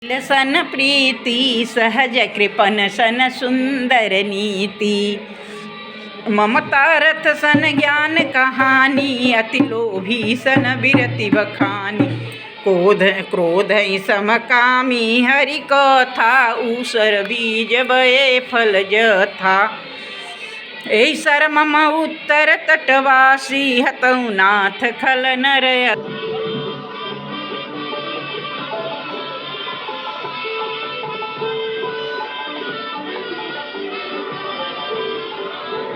सन प्रीति सहज कृपन सन सुंदर नीति, ममता रथ सन ज्ञान कहानी, अति लोभी सन बिरति बखानी। क्रोध समकामी हरि कथा, ऊसर बीज बये फल जथा। ऐसर मम उत्तर तटवासी, हतौ नाथ खल नर।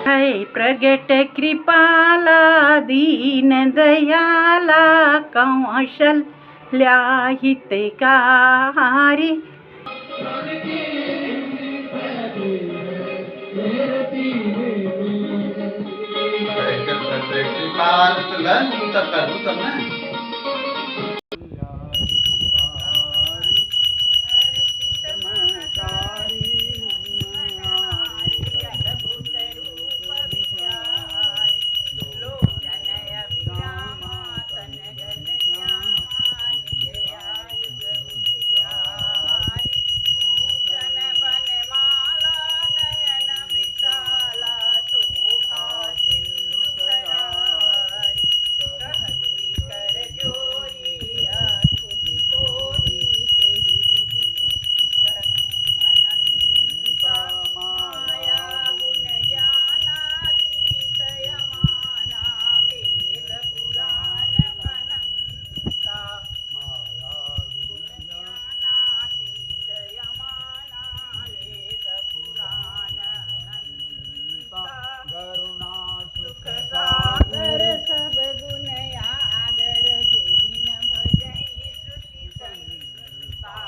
है प्रगट कृपाला दीन दयाला, कौशल्या हितकारी। करुणा सुख सागर सब गुण आगर, जेहि न भजहि श्रुति संता।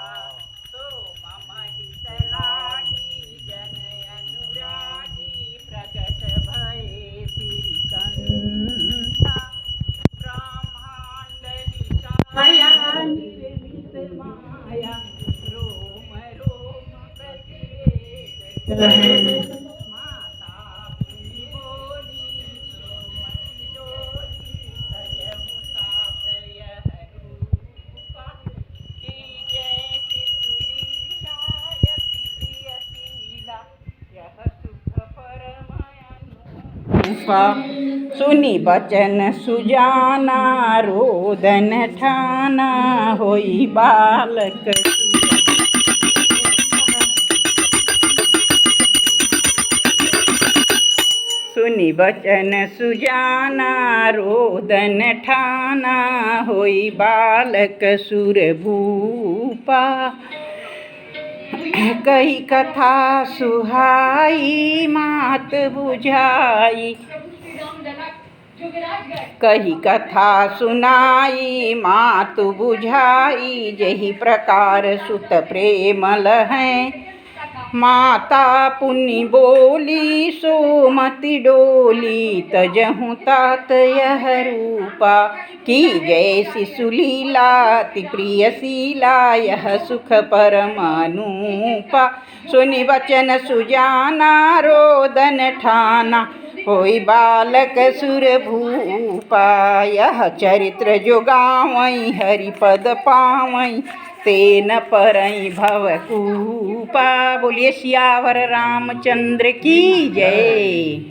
तो मम हित लागी जन अनुरागी, प्रगट भये सिरिकंता। ब्रह्मांड निकाया निर्मित माया, रोम रोम प्रतिवेद। सुनि बचन सुजाना, रोदन ठाना, होई बालक। सुनि बचन सुजाना, रोदन ठाना, होई बालक सुर भूपा। कही कथा सुहाई मात बुझाई, कही कथा सुनाई मात बुझाई। जही प्रकार सुत प्रेम लहै, माता पुनि बोली सोमति डोली। तजहु तात यह रूपा, की जैसी सुलीला अति प्रिय शीला। यह सुख परम अनूपा, सुनि बचन सुजाना, रोदन ठाना, होई बालक सुर भूपा। यह चरित्र जो गावई हरि पद पावई, तेन परई भवकूपा। बोलिए सियावर रामचंद्र की जय।